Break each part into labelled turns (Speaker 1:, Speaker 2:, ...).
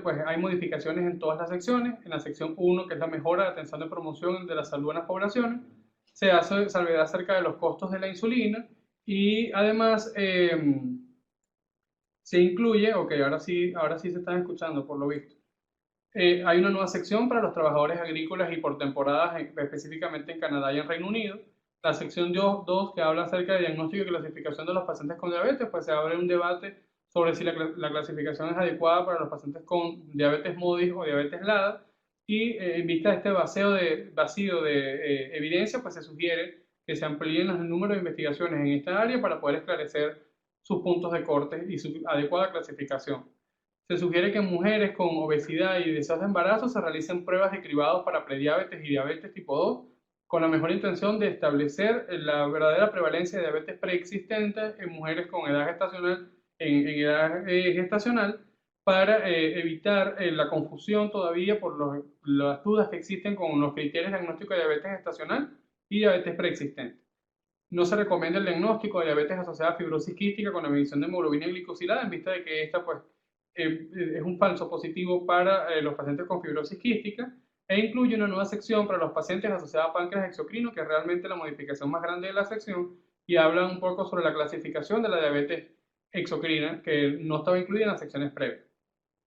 Speaker 1: pues hay modificaciones en todas las secciones. En la sección 1, que es la mejora de atención de promoción de la salud en las poblaciones, se hace salvedad acerca de los costos de la insulina y además se incluye, ok, ahora sí se están escuchando por lo visto. Hay una nueva sección para los trabajadores agrícolas y por temporadas, específicamente en Canadá y en Reino Unido. La sección 2, que habla acerca de diagnóstico y clasificación de los pacientes con diabetes, pues se abre un debate sobre si la clasificación es adecuada para los pacientes con diabetes MODIS o diabetes LADA. Y en vista de este vacío de evidencia, pues se sugiere que se amplíen los números de investigaciones en esta área para poder esclarecer sus puntos de corte y su adecuada clasificación. Se sugiere que en mujeres con obesidad y deseos de embarazo se realicen pruebas de cribados para prediabetes y diabetes tipo 2, con la mejor intención de establecer la verdadera prevalencia de diabetes preexistente en mujeres con edad gestacional, para evitar la confusión todavía por las dudas que existen con los criterios de diagnóstico de diabetes gestacional y diabetes preexistente. No se recomienda el diagnóstico de diabetes asociada a fibrosis quística con la medición de hemoglobina glicosilada en vista de que esta pues, es un falso positivo para los pacientes con fibrosis quística e incluye una nueva sección para los pacientes asociados a páncreas exocrino, que es realmente la modificación más grande de la sección, y habla un poco sobre la clasificación de la diabetes exocrina, que no estaba incluida en las secciones previas.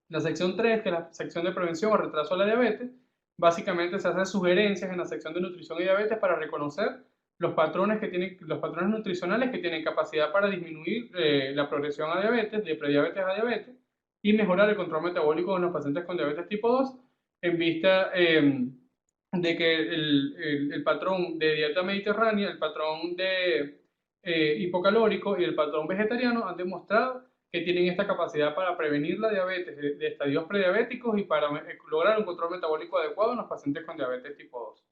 Speaker 1: La sección 3, que es la sección de prevención o retraso de la diabetes, básicamente se hacen sugerencias en la sección de nutrición y diabetes para reconocer los patrones nutricionales que tienen capacidad para disminuir la progresión a diabetes, de prediabetes a diabetes, y mejorar el control metabólico en los pacientes con diabetes tipo 2, en vista de que el patrón de dieta mediterránea, el patrón de hipocalórico y el patrón vegetariano han demostrado que tienen esta capacidad para prevenir la diabetes de estadios prediabéticos y para lograr un control metabólico adecuado en los pacientes con diabetes tipo 2.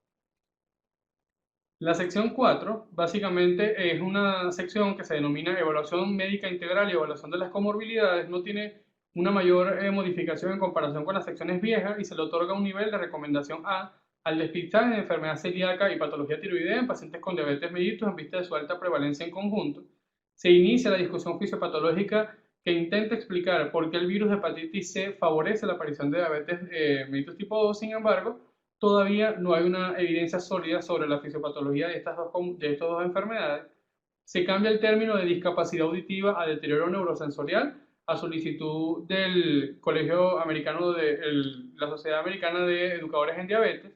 Speaker 1: La sección 4 básicamente es una sección que se denomina evaluación médica integral y evaluación de las comorbilidades. No tiene una mayor modificación en comparación con las secciones viejas y se le otorga un nivel de recomendación A al despistaje de enfermedad celíaca y patología tiroidea en pacientes con diabetes mellitus en vista de su alta prevalencia en conjunto. Se inicia la discusión fisiopatológica que intenta explicar por qué el virus de hepatitis C favorece la aparición de diabetes mellitus tipo 2. Sin embargo, todavía no hay una evidencia sólida sobre la fisiopatología de estas dos enfermedades. Se cambia el término de discapacidad auditiva a deterioro neurosensorial a solicitud del Colegio Americano la Sociedad Americana de Educadores en Diabetes.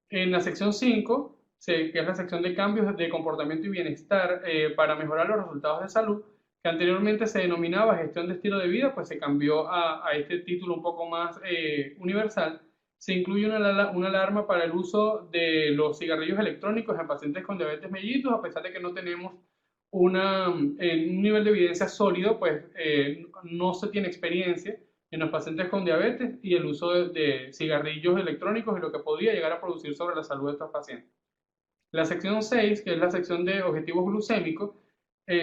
Speaker 1: En la sección 5, que es la sección de cambios de comportamiento y bienestar para mejorar los resultados de salud, que anteriormente se denominaba gestión de estilo de vida, pues se cambió a este título un poco más universal. Se incluye una alarma para el uso de los cigarrillos electrónicos en pacientes con diabetes mellitus, a pesar de que no tenemos un nivel de evidencia sólido, pues no se tiene experiencia en los pacientes con diabetes y el uso de cigarrillos electrónicos y lo que podría llegar a producir sobre la salud de estos pacientes. La sección 6, que es la sección de objetivos glucémicos,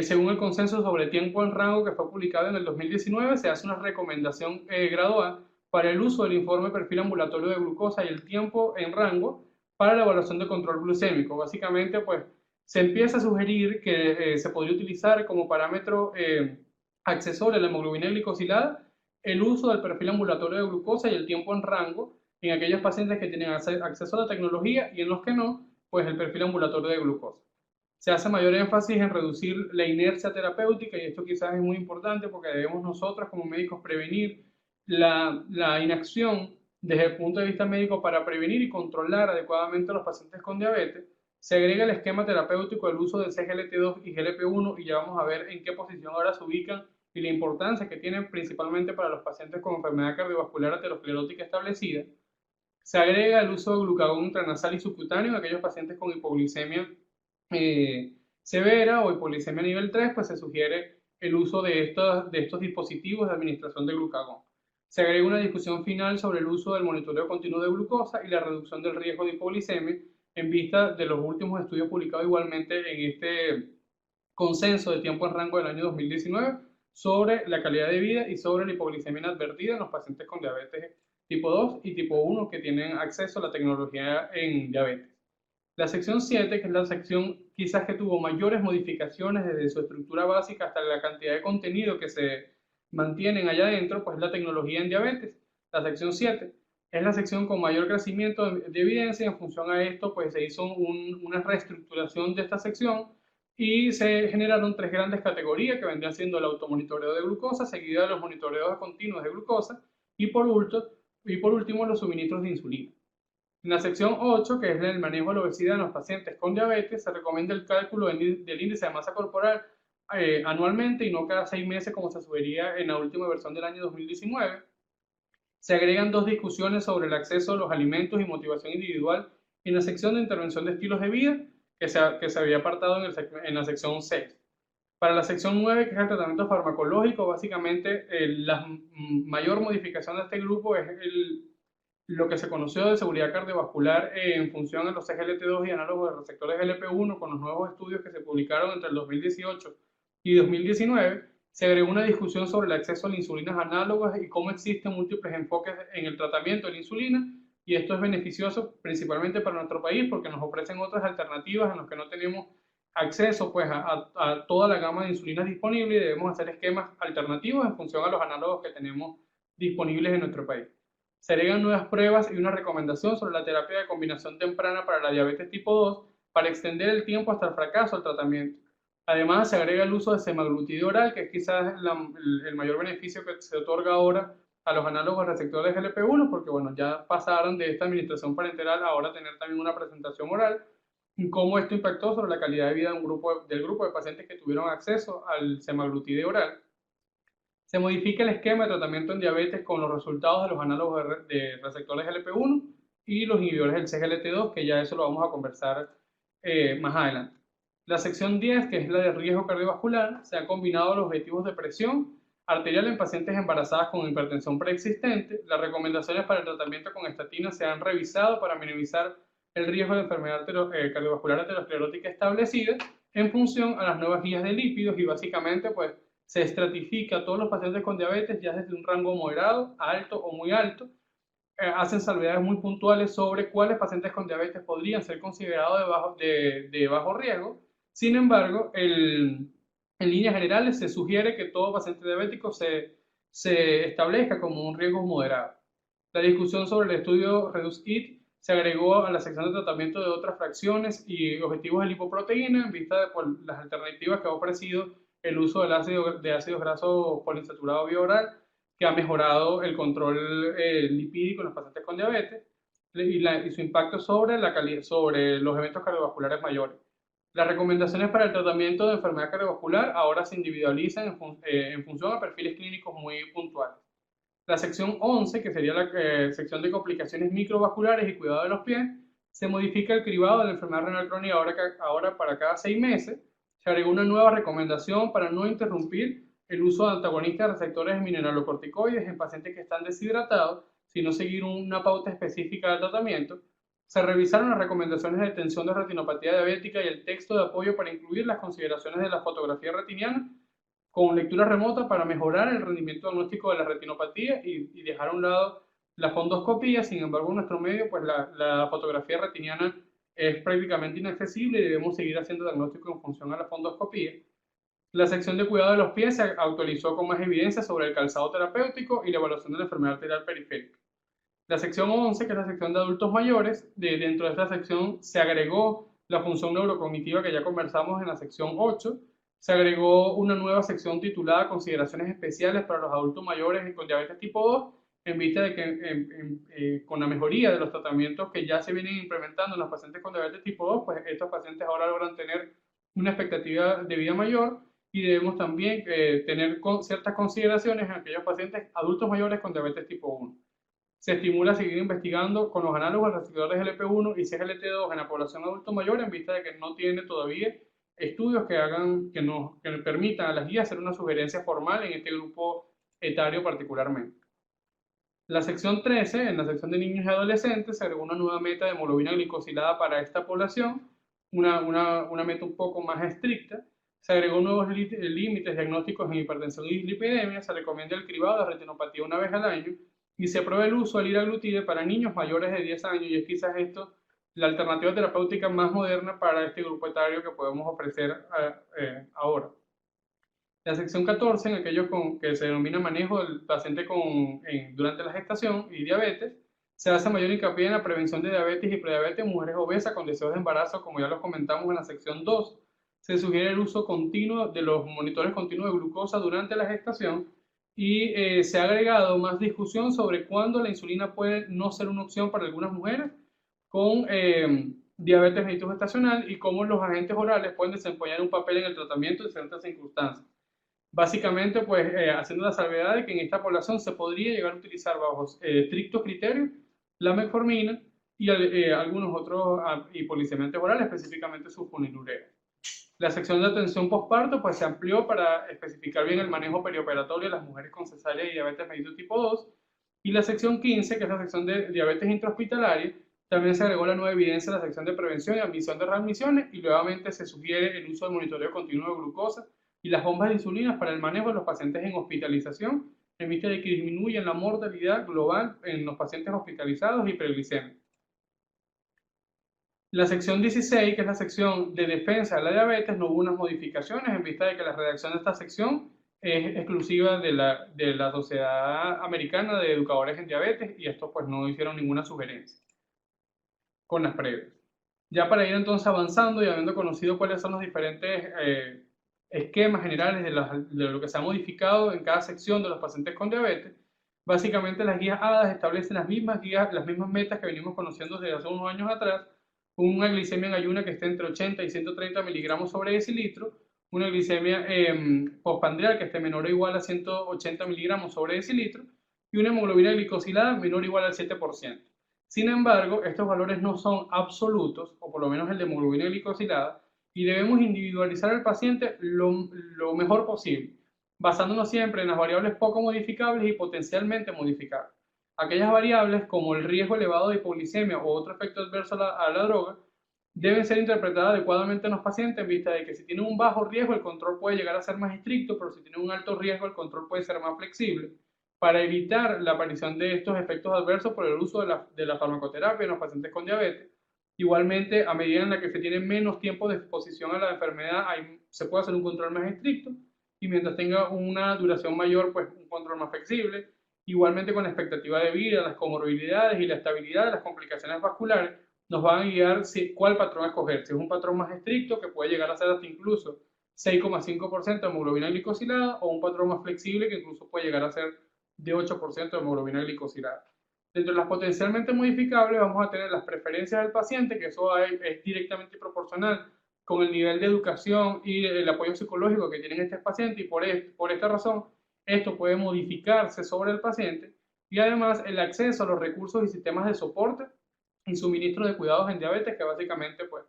Speaker 1: según el consenso sobre tiempo en rango que fue publicado en el 2019, se hace una recomendación gradual para el uso del informe perfil ambulatorio de glucosa y el tiempo en rango para la evaluación de control glucémico. Básicamente, pues, se empieza a sugerir que se podría utilizar como parámetro accesorio a la hemoglobina glicosilada el uso del perfil ambulatorio de glucosa y el tiempo en rango en aquellos pacientes que tienen acceso a la tecnología y en los que no, pues el perfil ambulatorio de glucosa. Se hace mayor énfasis en reducir la inercia terapéutica y esto quizás es muy importante porque debemos nosotros como médicos prevenir la inacción desde el punto de vista médico para prevenir y controlar adecuadamente a los pacientes con diabetes. Se agrega el esquema terapéutico del uso de CGLT2 y GLP-1 y ya vamos a ver en qué posición ahora se ubican y la importancia que tienen principalmente para los pacientes con enfermedad cardiovascular aterosclerótica establecida. Se agrega el uso de glucagón intranasal y subcutáneo en aquellos pacientes con hipoglicemia severa o hipoglicemia nivel 3, pues se sugiere el uso de estos dispositivos de administración de glucagón. Se agrega una discusión final sobre el uso del monitoreo continuo de glucosa y la reducción del riesgo de hipoglicemia en vista de los últimos estudios publicados igualmente en este consenso de tiempo en rango del año 2019 sobre la calidad de vida y sobre la hipoglicemia inadvertida en los pacientes con diabetes tipo 2 y tipo 1 que tienen acceso a la tecnología en diabetes. La sección 7, que es la sección quizás que tuvo mayores modificaciones desde su estructura básica hasta la cantidad de contenido que se mantienen allá adentro, pues la tecnología en diabetes. La sección 7 es la sección con mayor crecimiento de evidencia. En función a esto, pues se hizo una reestructuración de esta sección y se generaron tres grandes categorías que vendrían siendo el automonitoreo de glucosa, seguida de los monitoreos continuos de glucosa y por último los suministros de insulina. En la sección 8, que es el manejo de la obesidad en los pacientes con diabetes, se recomienda el cálculo del índice de masa corporal anualmente y no cada 6 meses como se sugería en la última versión del año 2019. Se agregan dos discusiones sobre el acceso a los alimentos y motivación individual en la sección de intervención de estilos de vida que se había apartado en la sección 6. Para la sección 9, que es el tratamiento farmacológico, básicamente la mayor modificación de este grupo es lo que se conoció de seguridad cardiovascular en función a los SGLT2 y análogos de receptores GLP-1 con los nuevos estudios que se publicaron entre el 2018 y 2019. Se agregó una discusión sobre el acceso a las insulinas análogas y cómo existen múltiples enfoques en el tratamiento de la insulina, y esto es beneficioso principalmente para nuestro país porque nos ofrecen otras alternativas en las que no tenemos acceso pues a toda la gama de insulinas disponibles y debemos hacer esquemas alternativos en función a los análogos que tenemos disponibles en nuestro país. Se agregan nuevas pruebas y una recomendación sobre la terapia de combinación temprana para la diabetes tipo 2 para extender el tiempo hasta el fracaso del tratamiento. Además, se agrega el uso de semaglutide oral, que es quizás el mayor beneficio que se otorga ahora a los análogos receptores GLP-1, porque bueno, ya pasaron de esta administración parenteral a ahora tener también una presentación oral, y cómo esto impactó sobre la calidad de vida del grupo de pacientes que tuvieron acceso al semaglutide oral. Se modifica el esquema de tratamiento en diabetes con los resultados de los análogos de receptores GLP-1 y los inhibidores del CGLT2, que ya eso lo vamos a conversar más adelante. La sección 10, que es la de riesgo cardiovascular, se han combinado los objetivos de presión arterial en pacientes embarazadas con hipertensión preexistente. Las recomendaciones para el tratamiento con estatinas se han revisado para minimizar el riesgo de enfermedad cardiovascular aterosclerótica establecida en función a las nuevas guías de lípidos, y básicamente pues se estratifica a todos los pacientes con diabetes ya desde un rango moderado, alto o muy alto. Hacen salvedades muy puntuales sobre cuáles pacientes con diabetes podrían ser considerados de bajo riesgo. Sin embargo, en líneas generales se sugiere que todo paciente diabético se establezca como un riesgo moderado. La discusión sobre el estudio REDUCE-IT se agregó a la sección de tratamiento de otras fracciones y objetivos de lipoproteína en vista de las alternativas que ha ofrecido el uso de ácidos grasos poliinsaturados vía oral, que ha mejorado el control lipídico en los pacientes con diabetes y su impacto sobre los eventos cardiovasculares mayores. Las recomendaciones para el tratamiento de enfermedad cardiovascular ahora se individualizan en función a perfiles clínicos muy puntuales. La sección 11, que sería la sección de complicaciones microvasculares y cuidado de los pies, se modifica el cribado de la enfermedad renal crónica ahora para cada 6 meses. Se agregó una nueva recomendación para no interrumpir el uso de antagonistas de receptores mineralocorticoides en pacientes que están deshidratados, sino seguir una pauta específica del tratamiento. Se revisaron las recomendaciones de detención de retinopatía diabética y el texto de apoyo para incluir las consideraciones de la fotografía retiniana con lectura remota para mejorar el rendimiento diagnóstico de la retinopatía y dejar a un lado la fondoscopía. Sin embargo, en nuestro medio, pues la fotografía retiniana es prácticamente inaccesible y debemos seguir haciendo diagnóstico en función a la fondoscopía. La sección de cuidado de los pies se actualizó con más evidencia sobre el calzado terapéutico y la evaluación de la enfermedad arterial periférica. La sección 11, que es la sección de adultos mayores, dentro de esta sección se agregó la función neurocognitiva que ya conversamos en la sección 8. Se agregó una nueva sección titulada Consideraciones especiales para los adultos mayores con diabetes tipo 2, en vista de que con la mejoría de los tratamientos que ya se vienen implementando en los pacientes con diabetes tipo 2, pues estos pacientes ahora logran tener una expectativa de vida mayor, y debemos también tener ciertas consideraciones en aquellos pacientes adultos mayores con diabetes tipo 1. Se estimula a seguir investigando con los análogos receptores GLP-1 y CGLT2 en la población adulto mayor, en vista de que no tiene todavía estudios que permitan a las guías hacer una sugerencia formal en este grupo etario particularmente. La sección 13, en la sección de niños y adolescentes, se agregó una nueva meta de hemoglobina glicosilada para esta población, una meta un poco más estricta. Se agregó nuevos límites diagnósticos en hipertensión y dislipidemia. Se recomienda el cribado de retinopatía una vez al año y se aprueba el uso del liraglutide para niños mayores de 10 años, y es quizás esto la alternativa terapéutica más moderna para este grupo etario que podemos ofrecer ahora. La sección 14, en aquellos que se denomina manejo del paciente durante la gestación y diabetes, se hace mayor hincapié en la prevención de diabetes y prediabetes en mujeres obesas con deseos de embarazo, como ya lo comentamos en la sección 2. Se sugiere el uso continuo de los monitores continuos de glucosa durante la gestación y se ha agregado más discusión sobre cuándo la insulina puede no ser una opción para algunas mujeres con diabetes mellitus gestacional y cómo los agentes orales pueden desempeñar un papel en el tratamiento de ciertas circunstancias. Básicamente, pues, haciendo la salvedad de que en esta población se podría llegar a utilizar bajo estrictos criterios la metformina y algunos otros hipolisiantes orales, específicamente sulfonilurea. La sección de atención postparto pues, se amplió para especificar bien el manejo perioperatorio de las mujeres con cesárea y diabetes mellitus tipo 2. Y la sección 15, que es la sección de diabetes intrahospitalaria, también se agregó la nueva evidencia en la sección de prevención y admisión de readmisiones y nuevamente se sugiere el uso del monitoreo continuo de glucosa y las bombas de insulina para el manejo de los pacientes en hospitalización en vista de que disminuyen la mortalidad global en los pacientes hospitalizados y hiperglicémicos. La sección 16, que es la sección de defensa de la diabetes, no hubo unas modificaciones en vista de que la redacción de esta sección es exclusiva de la Sociedad Americana de Educadores en Diabetes y estos pues no hicieron ninguna sugerencia con las previas. Ya para ir entonces avanzando y habiendo conocido cuáles son los diferentes esquemas generales de lo que se ha modificado en cada sección de los pacientes con diabetes, básicamente las guías ADAS establecen las mismas guías, las mismas metas que venimos conociendo desde hace unos años atrás, una glicemia en ayuna que esté entre 80 y 130 miligramos sobre decilitro, una glicemia postprandial que esté menor o igual a 180 miligramos sobre decilitro y una hemoglobina glicosilada menor o igual al 7%. Sin embargo, estos valores no son absolutos, o por lo menos el de hemoglobina glicosilada, y debemos individualizar al paciente lo mejor posible, basándonos siempre en las variables poco modificables y potencialmente modificables. Aquellas variables como el riesgo elevado de hipoglicemia o otro efecto adverso a la droga deben ser interpretadas adecuadamente en los pacientes en vista de que si tienen un bajo riesgo el control puede llegar a ser más estricto, pero si tienen un alto riesgo el control puede ser más flexible para evitar la aparición de estos efectos adversos por el uso de la farmacoterapia en los pacientes con diabetes. Igualmente, a medida en la que se tiene menos tiempo de exposición a la enfermedad, se puede hacer un control más estricto y mientras tenga una duración mayor, pues un control más flexible. Igualmente con la expectativa de vida, las comorbilidades y la estabilidad de las complicaciones vasculares nos van a guiar cuál patrón escoger. Si es un patrón más estricto, que puede llegar a ser hasta incluso 6,5% de hemoglobina glicosilada, o un patrón más flexible, que incluso puede llegar a ser de 8% de hemoglobina glicosilada. Dentro de las potencialmente modificables vamos a tener las preferencias del paciente, que eso es directamente proporcional con el nivel de educación y el apoyo psicológico que tienen estos pacientes y por esta razón esto puede modificarse sobre el paciente y además el acceso a los recursos y sistemas de soporte y suministro de cuidados en diabetes que básicamente pues,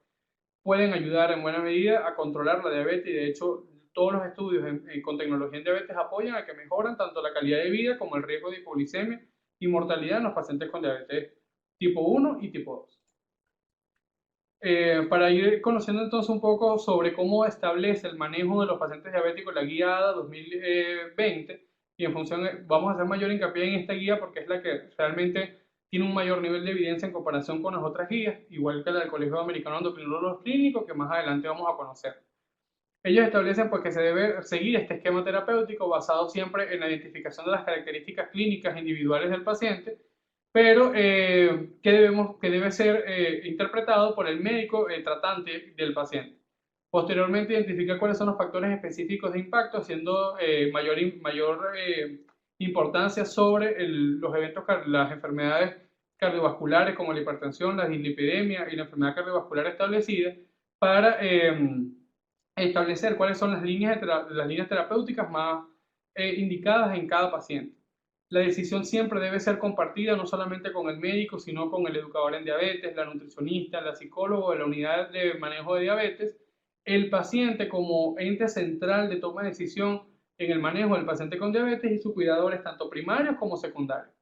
Speaker 1: pueden ayudar en buena medida a controlar la diabetes y de hecho todos los estudios con tecnología en diabetes apoyan a que mejoran tanto la calidad de vida como el riesgo de hipoglicemia y mortalidad en los pacientes con diabetes tipo 1 y tipo 2. Para ir conociendo entonces un poco sobre cómo establece el manejo de los pacientes diabéticos la guía ADA 2020 y en función, vamos a hacer mayor hincapié en esta guía porque es la que realmente tiene un mayor nivel de evidencia en comparación con las otras guías, igual que la del Colegio Americano de Endocrinólogos Clínicos, que más adelante vamos a conocer. Ellos establecen pues, que se debe seguir este esquema terapéutico basado siempre en la identificación de las características clínicas individuales del paciente, pero que debe ser interpretado por el médico tratante del paciente. Posteriormente identifica cuáles son los factores específicos de impacto, haciendo mayor importancia sobre los eventos, las enfermedades cardiovasculares como la hipertensión, la dislipidemia y la enfermedad cardiovascular establecida para establecer cuáles son las líneas terapéuticas más indicadas en cada paciente. La decisión siempre debe ser compartida no solamente con el médico, sino con el educador en diabetes, la nutricionista, la psicóloga de la unidad de manejo de diabetes, el paciente como ente central de toma de decisión en el manejo del paciente con diabetes y sus cuidadores tanto primarios como secundarios.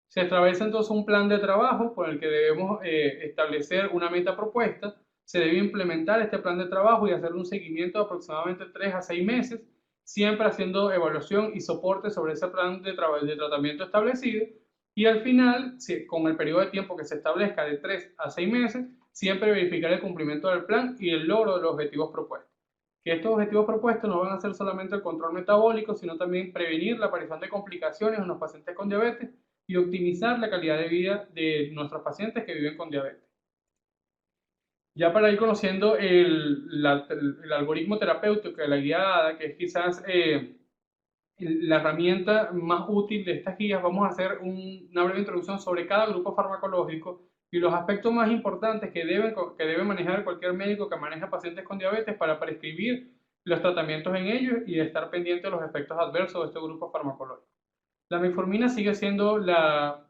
Speaker 1: Se establece entonces un plan de trabajo por el que debemos establecer una meta propuesta. Se debe implementar este plan de trabajo y hacer un seguimiento de aproximadamente 3 a 6 meses, siempre haciendo evaluación y soporte sobre ese plan de tratamiento establecido. Y al final, con el periodo de tiempo que se establezca de 3 a 6 meses, siempre verificar el cumplimiento del plan y el logro de los objetivos propuestos. que estos objetivos propuestos no van a ser solamente el control metabólico, sino también prevenir la aparición de complicaciones en los pacientes con diabetes y optimizar la calidad de vida de nuestros pacientes que viven con diabetes. Ya para ir conociendo el algoritmo terapéutico de la guía, que es quizás la herramienta más útil de estas guías, vamos a hacer una breve introducción sobre cada grupo farmacológico y los aspectos más importantes que debe manejar cualquier médico que maneja pacientes con diabetes para prescribir los tratamientos en ellos y estar pendiente de los efectos adversos de este grupo farmacológico. La metformina sigue siendo la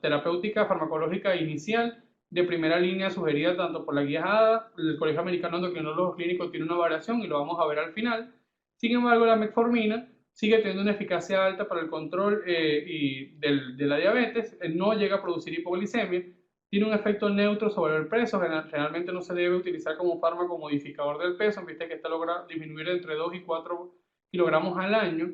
Speaker 1: terapéutica farmacológica inicial de primera línea sugerida tanto por la guía ADA, el Colegio Americano de Endocrinólogos Clínicos tiene una variación y lo vamos a ver al final. Sin embargo, la metformina sigue teniendo una eficacia alta para el control de la diabetes, no llega a producir hipoglicemia, tiene un efecto neutro sobre el peso, generalmente no se debe utilizar como fármaco modificador del peso, viste que esta logra disminuir entre 2 y 4 kilogramos al año,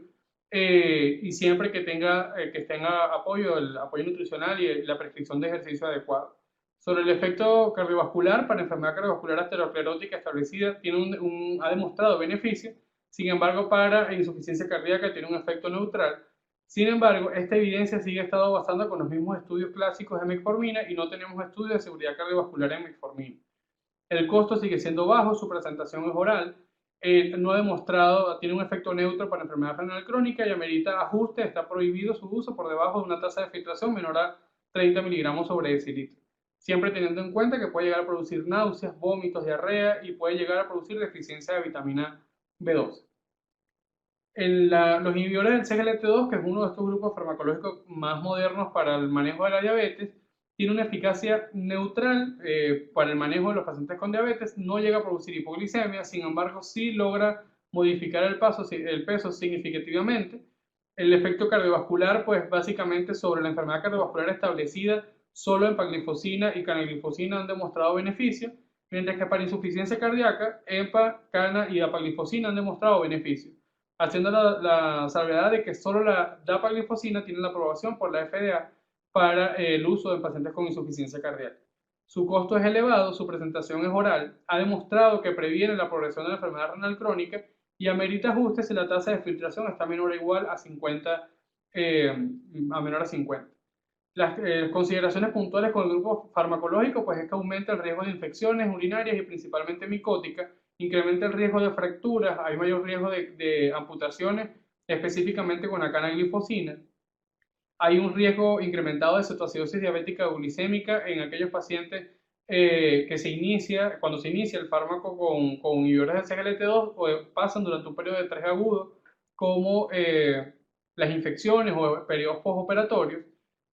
Speaker 1: y siempre que tenga apoyo, el apoyo nutricional y la prescripción de ejercicio adecuado. Sobre el efecto cardiovascular, para enfermedad cardiovascular aterosclerótica establecida, ha demostrado beneficio. Sin embargo, para insuficiencia cardíaca tiene un efecto neutral. Sin embargo, esta evidencia sigue estado basada con los mismos estudios clásicos de metformina y no tenemos estudios de seguridad cardiovascular en metformina. El costo sigue siendo bajo, su presentación es oral, no ha demostrado, tiene un efecto neutro para enfermedad renal crónica y amerita ajuste, está prohibido su uso por debajo de una tasa de filtración menor a 30 miligramos sobre decilitro. Siempre teniendo en cuenta que puede llegar a producir náuseas, vómitos, diarrea y puede llegar a producir deficiencia de vitamina B12. Los inhibidores del CGLT2, que es uno de estos grupos farmacológicos más modernos para el manejo de la diabetes, tiene una eficacia neutral para el manejo de los pacientes con diabetes, no llega a producir hipoglicemia, sin embargo sí logra modificar el peso significativamente. El efecto cardiovascular, pues básicamente sobre la enfermedad cardiovascular establecida, solo empaglifosina y canaglifosina han demostrado beneficio, mientras que para insuficiencia cardíaca, EMPA, cana y dapaglifosina han demostrado beneficio, haciendo la salvedad de que solo la dapaglifosina tiene la aprobación por la FDA para el uso en pacientes con insuficiencia cardíaca. Su costo es elevado, su presentación es oral, ha demostrado que previene la progresión de la enfermedad renal crónica y amerita ajustes si la tasa de filtración está menor o igual a 50, a menor a 50. Las consideraciones puntuales con el grupo farmacológico pues es que aumenta el riesgo de infecciones urinarias y principalmente micóticas, incrementa el riesgo de fracturas, hay mayor riesgo de amputaciones, específicamente con la canaglifosina. Hay un riesgo incrementado de cetoacidosis diabética o glicémica en aquellos pacientes cuando se inicia el fármaco con inhibidores del CGLT2 o pasan durante un periodo de estrés agudo, como las infecciones o periodos postoperatorios.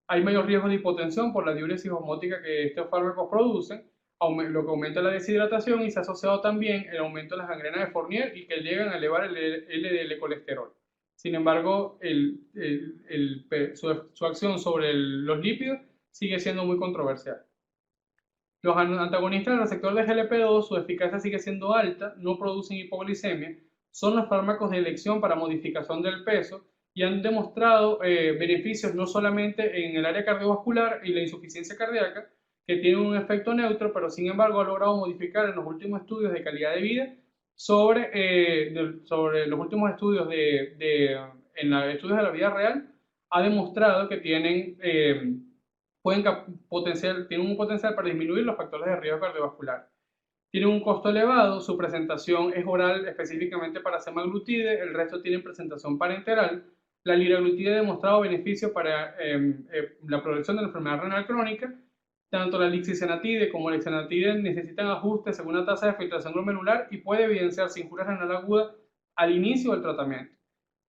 Speaker 1: Hay mayor riesgo de hipotensión por la diuresis osmótica que estos fármacos producen, lo que aumenta la deshidratación y se ha asociado también el aumento de las gangrenas de Fournier y que llegan a elevar el LDL colesterol. Sin embargo, su acción sobre los lípidos sigue siendo muy controversial. Los antagonistas del receptor de GLP-2, su eficacia sigue siendo alta, no producen hipoglicemia, son los fármacos de elección para modificación del peso y han demostrado beneficios no solamente en el área cardiovascular y la insuficiencia cardíaca, que tienen un efecto neutro, pero sin embargo ha logrado modificar en los últimos estudios de calidad de vida sobre los últimos estudios estudios de la vida real, ha demostrado que tienen un potencial para disminuir los factores de riesgo cardiovascular. Tienen un costo elevado, su presentación es oral específicamente para semaglutide, el resto tienen presentación parenteral. La liraglutide ha demostrado beneficios para la progresión de la enfermedad renal crónica. Tanto la lixisenatide como la exenatide necesitan ajustes según la tasa de filtración glomerular y puede evidenciarse injuria renal aguda al inicio del tratamiento.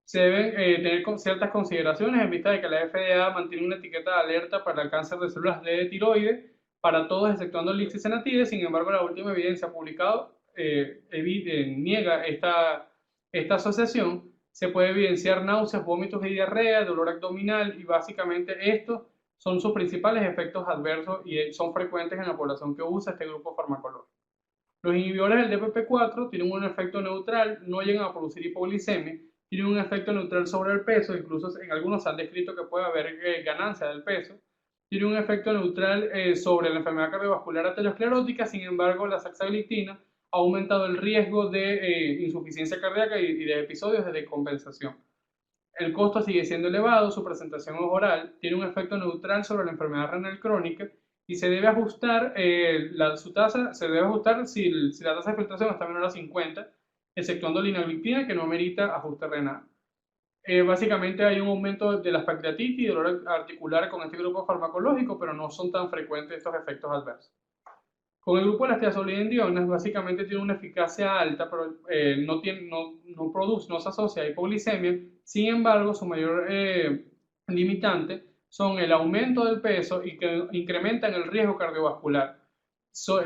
Speaker 1: Se deben tener ciertas consideraciones en vista de que la FDA mantiene una etiqueta de alerta para el cáncer de células de tiroides para todos exceptuando el lixisenatide. Sin embargo, la última evidencia publicada niega esta asociación. Se puede evidenciar náuseas, vómitos y diarrea, dolor abdominal y básicamente estos son sus principales efectos adversos y son frecuentes en la población que usa este grupo farmacológico. Los inhibidores del DPP-4 tienen un efecto neutral, no llegan a producir hipoglicemia, tienen un efecto neutral sobre el peso, incluso en algunos han descrito que puede haber ganancia del peso. Tiene un efecto neutral sobre la enfermedad cardiovascular aterosclerótica, sin embargo la saxagliptina ha aumentado el riesgo de insuficiencia cardíaca y de episodios de descompensación. El costo sigue siendo elevado, su presentación es oral, tiene un efecto neutral sobre la enfermedad renal crónica y se debe ajustar, su tasa se debe ajustar si la tasa de filtración está menor a 50, exceptuando la inagliptina que no merita ajuste renal. Básicamente hay un aumento de la pancreatitis y dolor articular con este grupo farmacológico, pero no son tan frecuentes estos efectos adversos. Con el grupo de las tiazolidendionas, básicamente tiene una eficacia alta, pero no produce, no se asocia a hipoglicemia. Sin embargo, su mayor limitante son el aumento del peso y que incrementan el riesgo cardiovascular,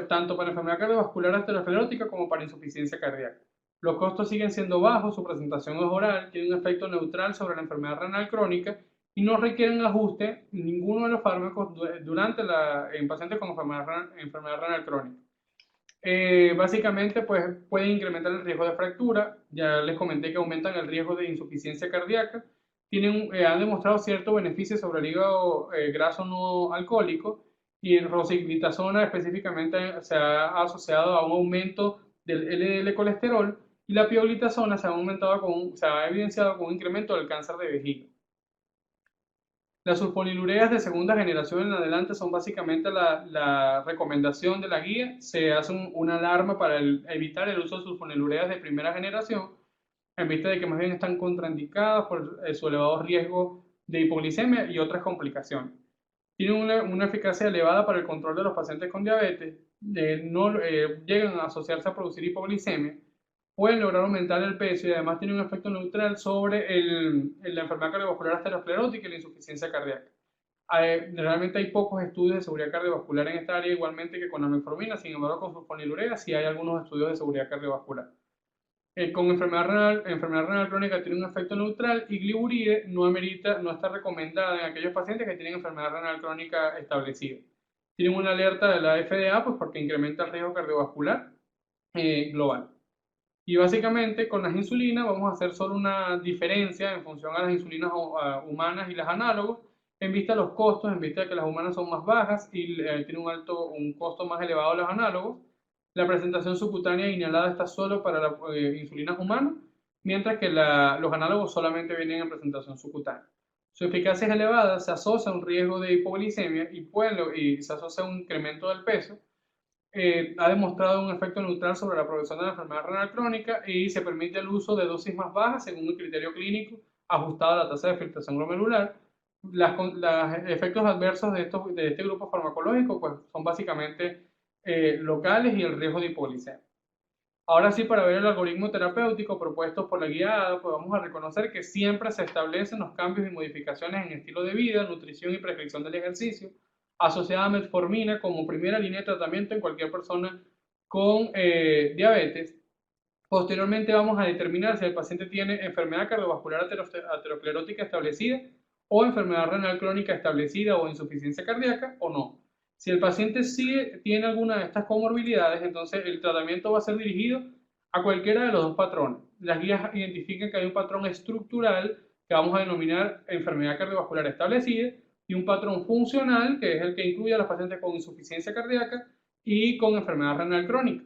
Speaker 1: tanto para enfermedad cardiovascular aterosclerótica como para insuficiencia cardíaca. Los costos siguen siendo bajos, su presentación es oral, tiene un efecto neutral sobre la enfermedad renal crónica y no requieren ajuste ninguno de los fármacos en pacientes con enfermedad renal crónica. Básicamente, pues pueden incrementar el riesgo de fractura, ya les comenté que aumentan el riesgo de insuficiencia cardíaca, han demostrado cierto beneficio sobre el hígado graso no alcohólico y el rosiglitazona específicamente se ha asociado a un aumento del LDL colesterol y la pioglitazona se ha evidenciado con un incremento del cáncer de vejiga. Las sulfonilureas de segunda generación en adelante son básicamente la recomendación de la guía. Se hace una alarma para evitar el uso de sulfonilureas de primera generación, en vista de que más bien están contraindicadas por su elevado riesgo de hipoglicemia y otras complicaciones. Tienen una eficacia elevada para el control de los pacientes con diabetes, no llegan a asociarse a producir hipoglicemia, pueden lograr aumentar el peso y además tienen un efecto neutral sobre la enfermedad cardiovascular aterosclerótica y la insuficiencia cardíaca. Realmente hay pocos estudios de seguridad cardiovascular en esta área, igualmente que con la metformina. Sin embargo, con sulfonilurea sí hay algunos estudios de seguridad cardiovascular. Con enfermedad renal crónica tiene un efecto neutral y gliburide no está recomendada en aquellos pacientes que tienen enfermedad renal crónica establecida. Tienen una alerta de la FDA pues porque incrementa el riesgo cardiovascular global. Y básicamente con las insulinas vamos a hacer solo una diferencia en función a las insulinas humanas y las análogos, en vista de los costos, en vista de que las humanas son más bajas y tienen un costo más elevado de los análogos. La presentación subcutánea inhalada está solo para las insulinas humanas, mientras que los análogos solamente vienen en presentación subcutánea. Su eficacia es elevada, se asocia a un riesgo de hipoglicemia y se asocia a un incremento del peso. Ha demostrado un efecto neutral sobre la progresión de la enfermedad renal crónica y se permite el uso de dosis más bajas según un criterio clínico ajustado a la tasa de filtración glomerular. Los efectos adversos de este grupo farmacológico pues, son básicamente locales y el riesgo de hipoglicemia. Ahora sí, para ver el algoritmo terapéutico propuesto por la guiada, pues vamos a reconocer que siempre se establecen los cambios y modificaciones en estilo de vida, nutrición y prescripción del ejercicio, asociada a metformina como primera línea de tratamiento en cualquier persona con diabetes. Posteriormente vamos a determinar si el paciente tiene enfermedad cardiovascular aterosclerótica establecida o enfermedad renal crónica establecida o insuficiencia cardíaca o no. Si el paciente tiene alguna de estas comorbilidades, entonces el tratamiento va a ser dirigido a cualquiera de los dos patrones. Las guías identifican que hay un patrón estructural que vamos a denominar enfermedad cardiovascular establecida y un patrón funcional que es el que incluye a los pacientes con insuficiencia cardíaca y con enfermedad renal crónica.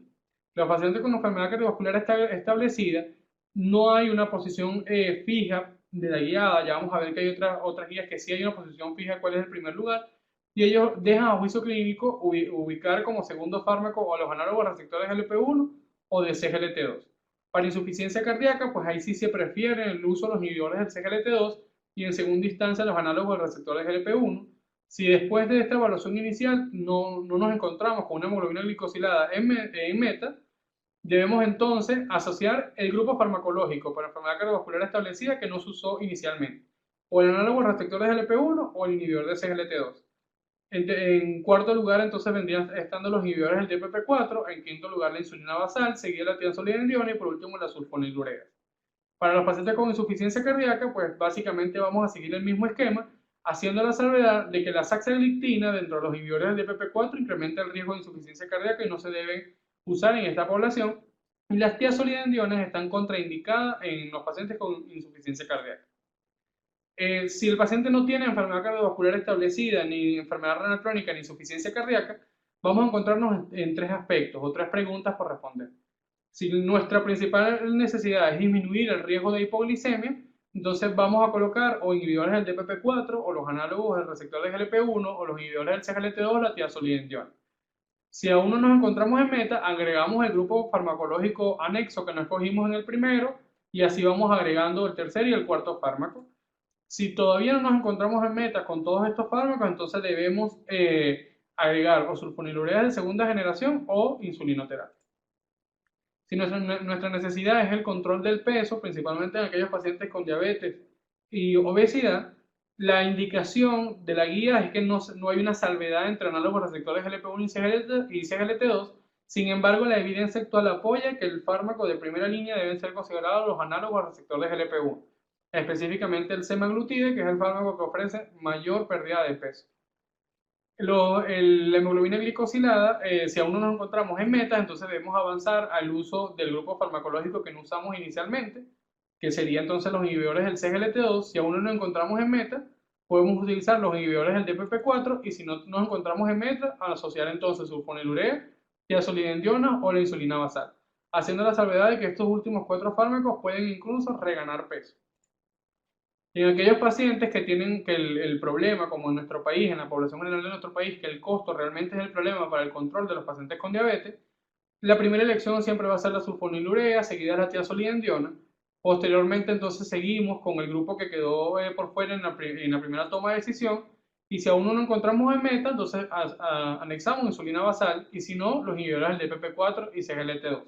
Speaker 1: Los pacientes con enfermedad cardiovascular establecida no hay una posición fija de la guiada. Ya vamos a ver que hay otras guías que sí hay una posición fija cuál es el primer lugar, y ellos dejan a juicio clínico ubicar como segundo fármaco o a los análogos receptores GLP-1 o de CGLT2. Para insuficiencia cardíaca, pues ahí sí se prefiere el uso de los inhibidores del CGLT2 y en segunda instancia los análogos del receptor de GLP-1. Si después de esta evaluación inicial no nos encontramos con una hemoglobina glicosilada en meta, debemos entonces asociar el grupo farmacológico para enfermedad cardiovascular establecida que no se usó inicialmente, o el análogo receptor de GLP-1 o el inhibidor de CGLT2. En cuarto lugar, entonces vendrían estando los inhibidores del DPP-4, en quinto lugar la insulina basal, seguida la tiazolidinediona y por último la sulfonilurea. Para los pacientes con insuficiencia cardíaca, pues básicamente vamos a seguir el mismo esquema, haciendo la salvedad de que la saxagliptina dentro de los inhibidores del DPP-4 incrementa el riesgo de insuficiencia cardíaca y no se deben usar en esta población, y las tiazolidinedionas están contraindicadas en los pacientes con insuficiencia cardíaca. Si el paciente no tiene enfermedad cardiovascular establecida, ni enfermedad renal crónica, ni insuficiencia cardíaca, vamos a encontrarnos en tres aspectos o tres preguntas por responder. Si nuestra principal necesidad es disminuir el riesgo de hipoglicemia, entonces vamos a colocar o inhibidores del DPP4 o los análogos del receptor de GLP-1 o los inhibidores del CGLT2, la tiazolidinediona. Si aún no nos encontramos en meta, agregamos el grupo farmacológico anexo que no escogimos en el primero y así vamos agregando el tercer y el cuarto fármaco. Si todavía no nos encontramos en meta con todos estos fármacos, entonces debemos agregar o sulfonilureas de segunda generación o insulinoterapia. Si nuestra necesidad es el control del peso, principalmente en aquellos pacientes con diabetes y obesidad, la indicación de la guía es que no hay una salvedad entre análogos receptores GLP-1 y CGLT2. Sin embargo, la evidencia actual apoya que el fármaco de primera línea deben ser considerados los análogos receptores GLP-1, específicamente el semaglutide, que es el fármaco que ofrece mayor pérdida de peso. La hemoglobina glicosilada, si aún no nos encontramos en meta, entonces debemos avanzar al uso del grupo farmacológico que no usamos inicialmente, que sería entonces los inhibidores del CGLT2. Si aún no nos encontramos en meta, podemos utilizar los inhibidores del DPP4 y si no nos encontramos en meta, al asociar entonces sulfonilurea, tiazolidinediona o la insulina basal, haciendo la salvedad de que estos últimos 4 fármacos pueden incluso reganar peso. En aquellos pacientes que tienen el problema, como en nuestro país, en la población general de nuestro país, que el costo realmente es el problema para el control de los pacientes con diabetes, la primera elección siempre va a ser la sulfonilurea, seguida de la tiazolidinediona. Posteriormente, entonces, seguimos con el grupo que quedó por fuera en la primera toma de decisión. Y si aún no nos encontramos en meta, entonces anexamos insulina basal y si no, los inhibidores del DPP4 y CGLT2.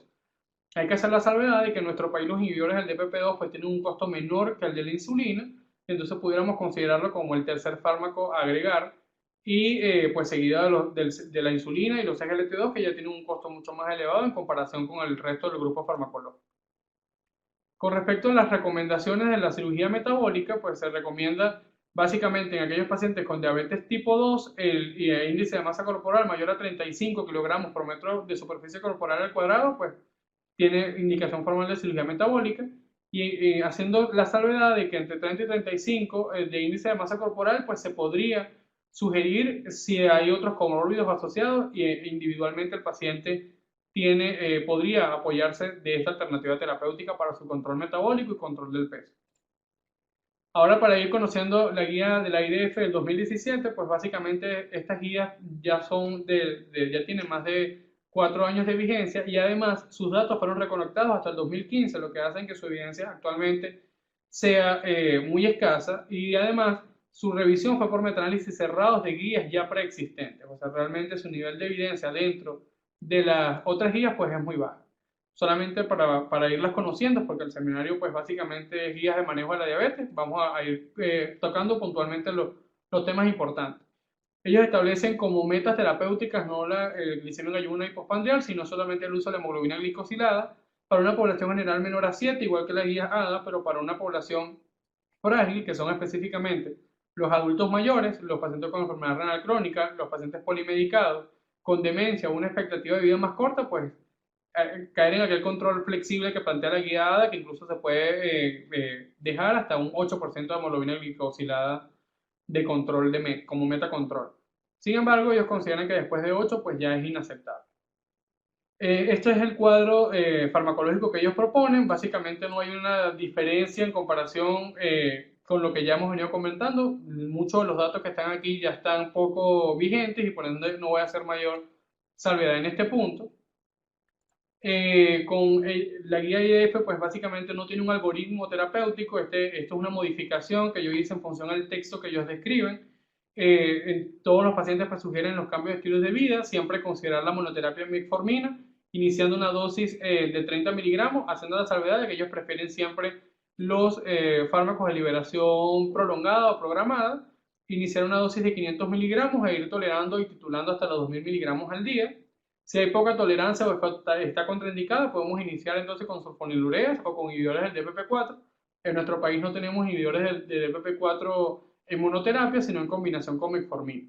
Speaker 1: Hay que hacer la salvedad de que en nuestro país los inhibidores del DPP2 pues tienen un costo menor que el de la insulina, entonces pudiéramos considerarlo como el tercer fármaco a agregar y pues seguida de la insulina y los SGLT2 que ya tienen un costo mucho más elevado en comparación con el resto del grupo farmacológico. Con respecto a las recomendaciones de la cirugía metabólica, pues se recomienda básicamente en aquellos pacientes con diabetes tipo 2 el índice de masa corporal mayor a 35 kilogramos por metro de superficie corporal al cuadrado, pues tiene indicación formal de cirugía metabólica y haciendo la salvedad de que entre 30 y 35 de índice de masa corporal, pues se podría sugerir si hay otros comórbidos asociados y individualmente el paciente podría apoyarse de esta alternativa terapéutica para su control metabólico y control del peso. Ahora para ir conociendo la guía de la IDF del 2017, pues básicamente estas guías ya ya tienen más de 4 años de vigencia y además sus datos fueron recolectados hasta el 2015, lo que hace que su evidencia actualmente sea muy escasa y además su revisión fue por metaanálisis cerrados de guías ya preexistentes, o sea, realmente su nivel de evidencia dentro de las otras guías pues es muy bajo. Solamente para irlas conociendo, porque el seminario pues básicamente es guías de manejo de la diabetes, vamos a ir tocando puntualmente los temas importantes. Ellos establecen como metas terapéuticas no la glicemia en ayuno y postprandial, sino solamente el uso de la hemoglobina glicosilada para una población general menor a 7, igual que la guía ADA, pero para una población frágil, que son específicamente los adultos mayores, los pacientes con enfermedad renal crónica, los pacientes polimedicados, con demencia o una expectativa de vida más corta, pues caer en aquel control flexible que plantea la guía ADA, que incluso se puede dejar hasta un 8% de hemoglobina glicosilada de control como meta control. Sin embargo, ellos consideran que después de 8 pues ya es inaceptable. Este es el cuadro farmacológico que ellos proponen. Básicamente no hay una diferencia en comparación con lo que ya hemos venido comentando. Muchos de los datos que están aquí ya están poco vigentes y por ende no voy a hacer mayor salvedad en este punto. La guía IDF pues básicamente no tiene un algoritmo terapéutico. Esto es una modificación que yo hice en función al texto que ellos describen. Todos los pacientes pues sugieren los cambios de estilos de vida, siempre considerar la monoterapia metformina, iniciando una dosis de 30 miligramos, haciendo la salvedad de que ellos prefieren siempre los fármacos de liberación prolongada o programada, iniciar una dosis de 500 miligramos e ir tolerando y titulando hasta los 2000 miligramos al día. Si hay poca tolerancia o está contraindicada, podemos iniciar entonces con sulfonilureas o con inhibidores del DPP4. En nuestro país no tenemos inhibidores del DPP4 en monoterapia, sino en combinación con metformina.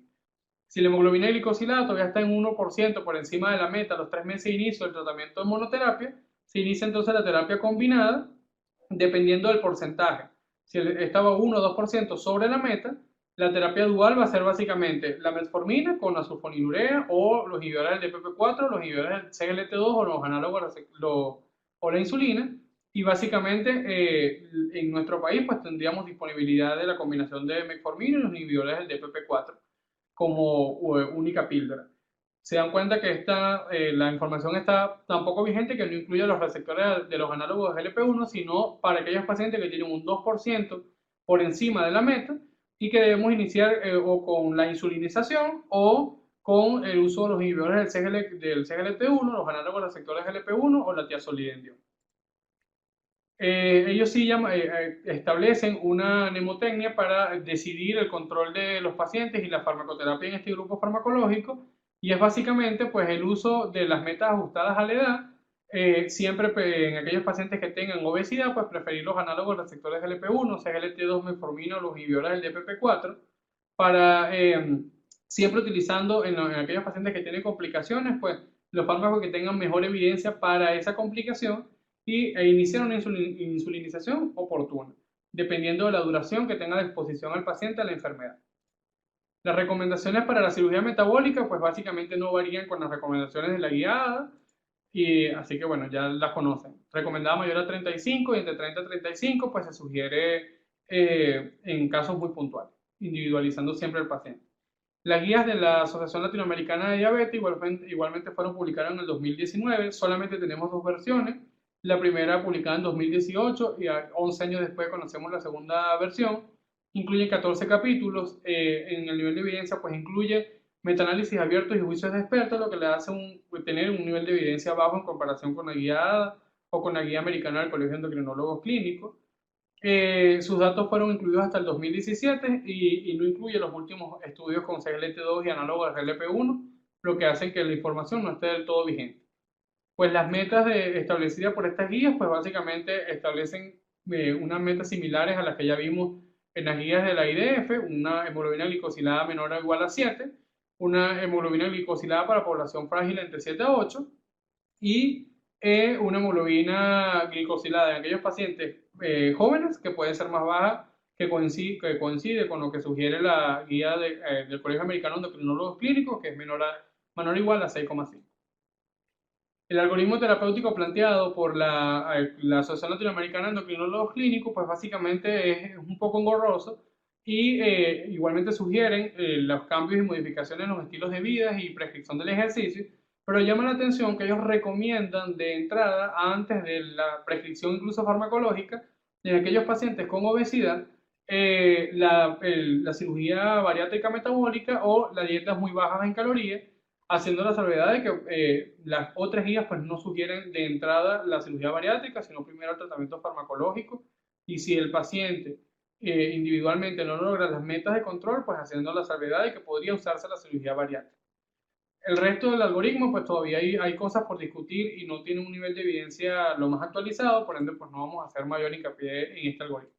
Speaker 1: Si la hemoglobina glicosilada todavía está en 1% por encima de la meta a los 3 meses de inicio del tratamiento en monoterapia, se inicia entonces la terapia combinada dependiendo del porcentaje. Si estaba 1 o 2% sobre la meta, La terapia dual va a ser básicamente la metformina con la sulfonilurea o los inhibidores del DPP4, los inhibidores del CGLT2 o los análogos o la insulina. Y básicamente en nuestro país pues tendríamos disponibilidad de la combinación de metformina y los inhibidores del DPP4 como única píldora. Se dan cuenta que la información está tan poco vigente que no incluye los receptores de los análogos de GLP-1, sino para aquellos pacientes que tienen un 2% por encima de la meta y que debemos iniciar o con la insulinización o con el uso de los inhibidores del CGLT1, los análogos receptores GLP-1 o la tiazolidindio. Ellos sí establecen una mnemotecnia para decidir el control de los pacientes y la farmacoterapia en este grupo farmacológico, y es básicamente pues, el uso de las metas ajustadas a la edad, siempre en aquellos pacientes que tengan obesidad, pues preferir los análogos receptores GLP-1, CGLT2, metformina o los inhibidores del DPP4, para siempre utilizando en aquellos pacientes que tienen complicaciones, pues los fármacos que tengan mejor evidencia para esa complicación e iniciar una insulinización oportuna, dependiendo de la duración que tenga de exposición al paciente a la enfermedad. Las recomendaciones para la cirugía metabólica, pues básicamente no varían con las recomendaciones de la guiada, y así que bueno, ya las conocen. Recomendada mayor a 35 y entre 30 a 35, pues se sugiere en casos muy puntuales, individualizando siempre el paciente. Las guías de la Asociación Latinoamericana de Diabetes igualmente fueron publicadas en el 2019, solamente tenemos dos versiones. La primera publicada en 2018 y 11 años después conocemos la segunda versión. Incluye 14 capítulos. En el nivel de evidencia pues incluye metaanálisis abiertos y juicios de expertos, lo que le hace tener un nivel de evidencia bajo en comparación con la guía o con la guía americana del Colegio de Endocrinólogos Clínicos. Sus datos fueron incluidos hasta el 2017 y no incluye los últimos estudios con CGLT2 y análogos de GLP-1, lo que hace que la información no esté del todo vigente. Pues las metas establecidas por estas guías, pues básicamente establecen unas metas similares a las que ya vimos en las guías de la IDF, una hemoglobina glicosilada menor o igual a 7, una hemoglobina glicosilada para población frágil entre 7 a 8 y una hemoglobina glicosilada en aquellos pacientes jóvenes que puede ser más baja, que coincide con lo que sugiere la guía del Colegio Americano de Endocrinólogos Clínicos, que es menor o igual a 6,5. El algoritmo terapéutico planteado por la Asociación Latinoamericana de Endocrinólogos Clínicos, pues básicamente es un poco engorroso y igualmente sugieren los cambios y modificaciones en los estilos de vida y prescripción del ejercicio, pero llama la atención que ellos recomiendan de entrada, antes de la prescripción incluso farmacológica, en aquellos pacientes con obesidad, la cirugía bariátrica metabólica o las dietas muy bajas en calorías, haciendo la salvedad de que las otras guías pues no sugieren de entrada la cirugía bariátrica, sino primero el tratamiento farmacológico, y si el paciente individualmente no logra las metas de control, pues haciendo la salvedad de que podría usarse la cirugía bariátrica. El resto del algoritmo, pues todavía hay cosas por discutir y no tiene un nivel de evidencia lo más actualizado, por ende, pues no vamos a hacer mayor hincapié en este algoritmo.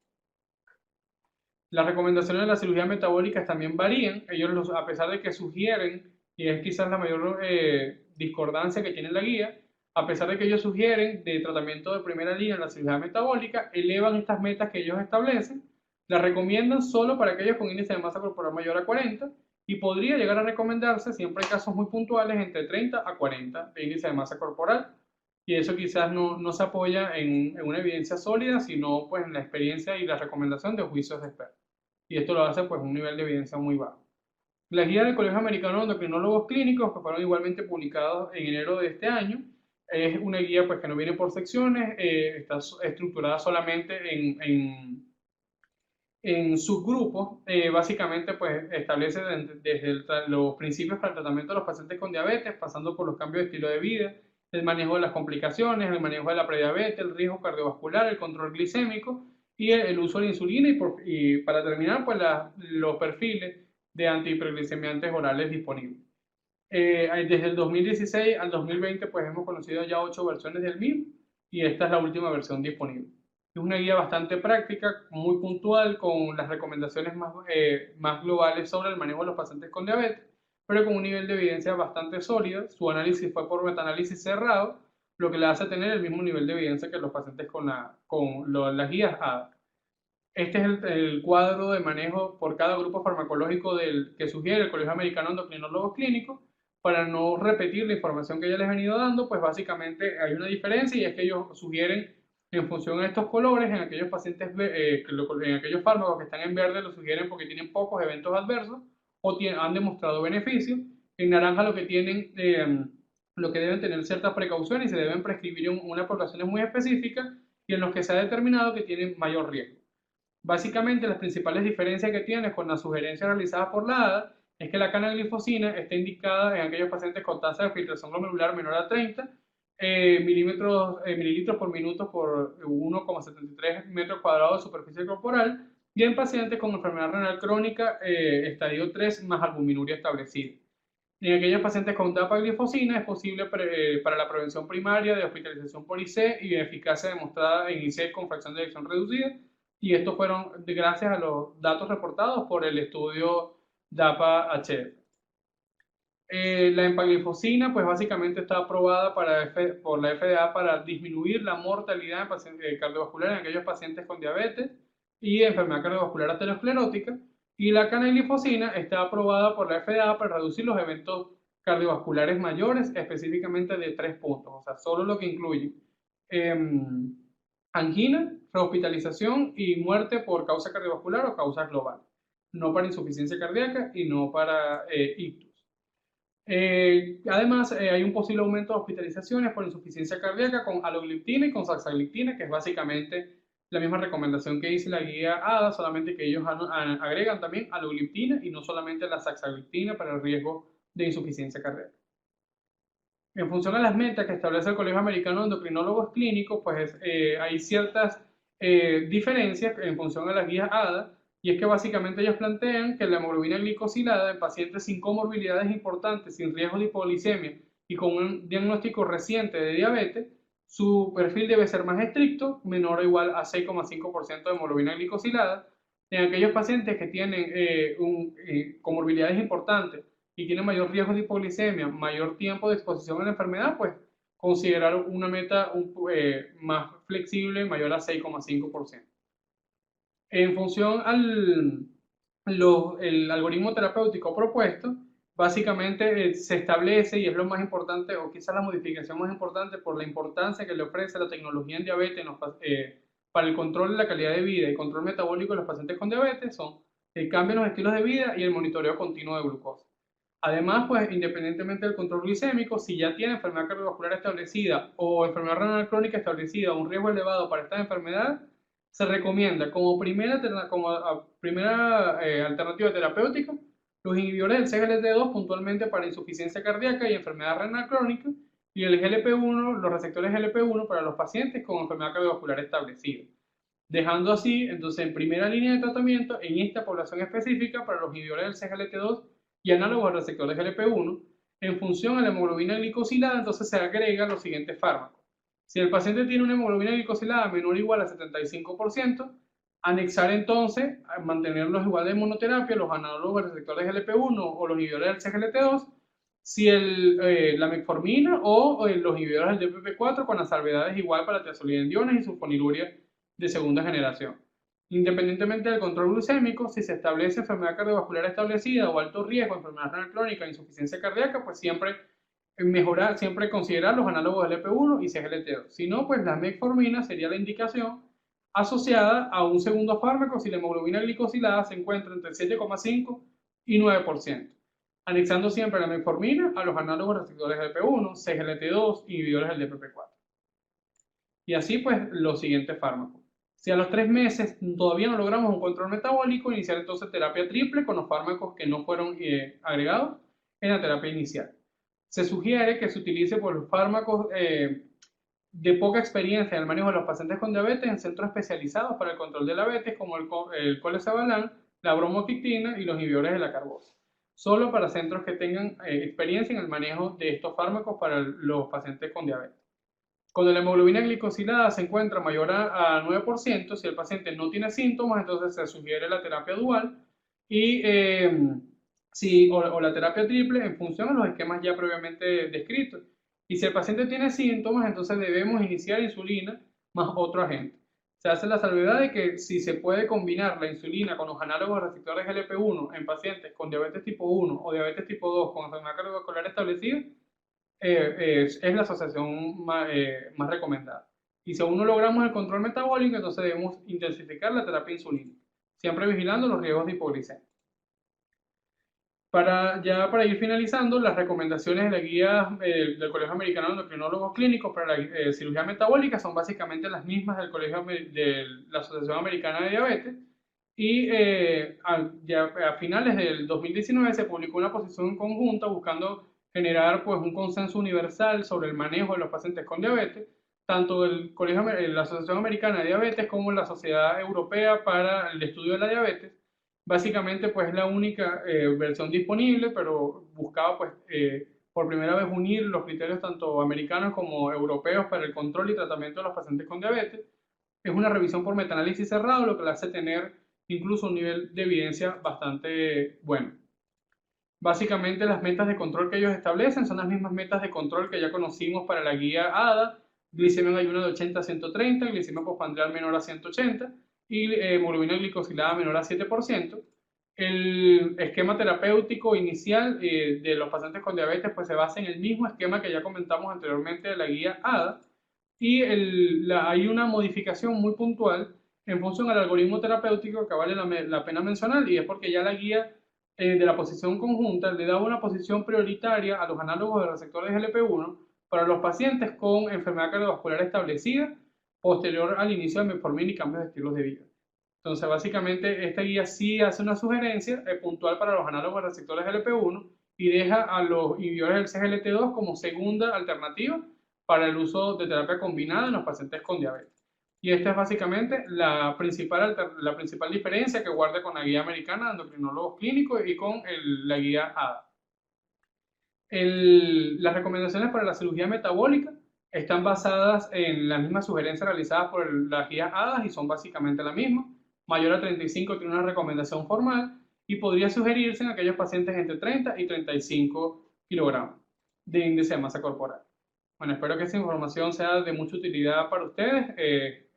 Speaker 1: Las recomendaciones de la cirugía metabólica también varían. Ellos, a pesar de que sugieren, y es quizás la mayor discordancia que tiene la guía, a pesar de que ellos sugieren de tratamiento de primera línea en la cirugía metabólica, elevan estas metas que ellos establecen, las recomiendan solo para aquellos con índice de masa corporal mayor a 40 y podría llegar a recomendarse, siempre hay casos muy puntuales, entre 30 a 40 de índice de masa corporal. Y eso quizás no se apoya en una evidencia sólida, sino pues en la experiencia y la recomendación de juicios de expertos. Y esto lo hace pues un nivel de evidencia muy bajo. Las guías del Colegio Americano de Endocrinólogos Clínicos, que fueron igualmente publicados en enero de este año, es una guía pues que no viene por secciones, está estructurada solamente en subgrupos. Básicamente pues establece desde los principios para el tratamiento de los pacientes con diabetes, pasando por los cambios de estilo de vida, el manejo de las complicaciones, el manejo de la prediabetes, el riesgo cardiovascular, el control glicémico y el uso de la insulina, y para terminar pues los perfiles de antihiperglicemiantes orales disponibles. Desde el 2016 al 2020 pues hemos conocido ya 8 versiones del MIB y esta es la última versión disponible. Es una guía bastante práctica, muy puntual, con las recomendaciones más globales sobre el manejo de los pacientes con diabetes, pero con un nivel de evidencia bastante sólido. Su análisis fue por metaanálisis cerrado, lo que le hace tener el mismo nivel de evidencia que los pacientes con las guías ADA. Este es el cuadro de manejo por cada grupo farmacológico que sugiere el Colegio Americano de Endocrinólogos Clínicos. Para no repetir la información que ya les he venido dando, pues básicamente hay una diferencia y es que ellos sugieren en función a estos colores, en aquellos pacientes, en aquellos fármacos que están en verde, lo sugieren porque tienen pocos eventos adversos o han demostrado beneficios. En naranja lo que tienen, lo que deben tener ciertas precauciones y se deben prescribir en una población muy específica y en los que se ha determinado que tienen mayor riesgo. Básicamente, las principales diferencias que tiene con las sugerencias realizadas por la ADA es que la canaglifosina está indicada en aquellos pacientes con tasa de filtración glomerular menor a 30 mililitros por minuto por 1,73 metros cuadrados de superficie corporal y en pacientes con enfermedad renal crónica estadio 3 más albuminuria establecida. En aquellos pacientes con dapaglifosina es posible para la prevención primaria de hospitalización por IC y eficacia demostrada en IC con fracción de eyección reducida. Y estos fueron gracias a los datos reportados por el estudio DAPA-HF. La empaglifosina, pues básicamente está aprobada por la FDA para disminuir la mortalidad cardiovascular en aquellos pacientes con diabetes y enfermedad cardiovascular aterosclerótica. Y la canaglifosina está aprobada por la FDA para reducir los eventos cardiovasculares mayores, específicamente de 3 puntos, o sea, solo lo que incluye angina, rehospitalización y muerte por causa cardiovascular o causa global, no para insuficiencia cardíaca y no para ictus. Además, hay un posible aumento de hospitalizaciones por insuficiencia cardíaca con alogliptina y con saxagliptina, que es básicamente la misma recomendación que dice la guía ADA, solamente que ellos agregan también alogliptina y no solamente la saxagliptina para el riesgo de insuficiencia cardíaca. En función a las metas que establece el Colegio Americano de Endocrinólogos Clínicos, pues hay ciertas diferencias en función a las guías ADA, y es que básicamente ellos plantean que la hemoglobina glicosilada en pacientes sin comorbilidades importantes, sin riesgo de hipoglicemia y con un diagnóstico reciente de diabetes, su perfil debe ser más estricto, menor o igual a 6,5% de hemoglobina glicosilada. En aquellos pacientes que tienen comorbilidades importantes y tienen mayor riesgo de hipoglicemia, mayor tiempo de exposición a la enfermedad, pues considerar una meta más flexible, mayor a 6,5%. En función el algoritmo terapéutico propuesto, básicamente se establece, y es lo más importante, o quizás la modificación más importante por la importancia que le ofrece la tecnología en diabetes para el control de la calidad de vida y control metabólico de los pacientes con diabetes, son el cambio en los estilos de vida y el monitoreo continuo de glucosa. Además, pues independientemente del control glicémico, si ya tiene enfermedad cardiovascular establecida o enfermedad renal crónica establecida o un riesgo elevado para esta enfermedad, se recomienda como primera alternativa terapéutica los inhibidores del CGLT2 puntualmente para insuficiencia cardíaca y enfermedad renal crónica y el GLP-1, los receptores GLP-1 para los pacientes con enfermedad cardiovascular establecida. Dejando así, entonces, en primera línea de tratamiento en esta población específica para los inhibidores del CGLT2 y análogos al receptor de GLP-1, en función a la hemoglobina glicosilada, entonces se agregan los siguientes fármacos. Si el paciente tiene una hemoglobina glicosilada menor o igual a 75%, anexar entonces, a mantenerlos igual de monoterapia, los análogos del receptor de GLP-1 o los inhibidores del CGLT2, si la metformina o los inhibidores del DPP-4 con las salvedades igual para tiazolidendiones y sulfonilurea de segunda generación. Independientemente del control glucémico, si se establece enfermedad cardiovascular establecida o alto riesgo, enfermedad renal crónica, insuficiencia cardíaca, pues siempre considerar los análogos del LP1 y CGLT2. Si no, pues la metformina sería la indicación asociada a un segundo fármaco si la hemoglobina glicosilada se encuentra entre 7,5 y 9%, anexando siempre la metformina a los análogos receptores LP1, CGLT2 y inhibidores del DPP-4. Y así pues los siguientes fármacos. Si a los 3 meses todavía no logramos un control metabólico, iniciar entonces terapia triple con los fármacos que no fueron agregados en la terapia inicial. Se sugiere que se utilice por los fármacos de poca experiencia en el manejo de los pacientes con diabetes en centros especializados para el control de diabetes como el colesabalán, la bromotictina y los inhibidores de la carbosa. Solo para centros que tengan experiencia en el manejo de estos fármacos para los pacientes con diabetes. Cuando la hemoglobina glicosilada se encuentra mayor a 9%, si el paciente no tiene síntomas, entonces se sugiere la terapia dual y o la terapia triple en función a los esquemas ya previamente descritos. Y si el paciente tiene síntomas, entonces debemos iniciar insulina más otro agente. Se hace la salvedad de que si se puede combinar la insulina con los análogos receptores GLP-1 en pacientes con diabetes tipo 1 o diabetes tipo 2 con enfermedad cardiovascular establecida, es la asociación más recomendada. Y si aún no logramos el control metabólico, entonces debemos intensificar la terapia insulínica, siempre vigilando los riesgos de hipoglicemia. Para ir finalizando, las recomendaciones de la guía del Colegio Americano de Endocrinólogos Clínicos para la cirugía metabólica son básicamente las mismas del de la Asociación Americana de Diabetes. Y ya a finales del 2019 se publicó una posición conjunta buscando generar pues, un consenso universal sobre el manejo de los pacientes con diabetes, tanto la Asociación Americana de Diabetes como la Sociedad Europea para el Estudio de la Diabetes. Básicamente, pues es la única versión disponible, pero buscaba, pues, por primera vez unir los criterios tanto americanos como europeos para el control y tratamiento de los pacientes con diabetes. Es una revisión por metaanálisis cerrado, lo que le hace tener incluso un nivel de evidencia bastante bueno. Básicamente, las metas de control que ellos establecen son las mismas metas de control que ya conocimos para la guía ADA: glicemia en ayuno de 80 a 130, glicemia postprandial menor a 180 y hemoglobina glicosilada menor a 7%. El esquema terapéutico inicial de los pacientes con diabetes pues se basa en el mismo esquema que ya comentamos anteriormente de la guía ADA, y hay una modificación muy puntual en función al algoritmo terapéutico que vale la pena mencionar, y es porque ya la guía de la posición conjunta le da una posición prioritaria a los análogos de receptores GLP-1 para los pacientes con enfermedad cardiovascular establecida posterior al inicio de metformina y cambios de estilos de vida. Entonces, básicamente, esta guía sí hace una sugerencia puntual para los análogos de receptores GLP-1 y deja a los inhibidores del CGLT2 como segunda alternativa para el uso de terapia combinada en los pacientes con diabetes. Y esta es básicamente la principal diferencia que guarda con la guía americana de endocrinólogos clínicos y con la guía ADA. Las recomendaciones para la cirugía metabólica están basadas en las mismas sugerencias realizadas por las guías ADA y son básicamente la misma. Mayor a 35 tiene una recomendación formal y podría sugerirse en aquellos pacientes entre 30 y 35 kilogramos de índice de masa corporal. Bueno, espero que esta información sea de mucha utilidad para ustedes.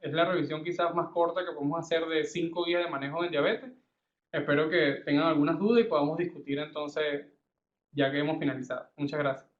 Speaker 1: Es la revisión quizás más corta que podemos hacer de 5 guías de manejo del diabetes. Espero que tengan algunas dudas y podamos discutir entonces ya que hemos finalizado. Muchas gracias.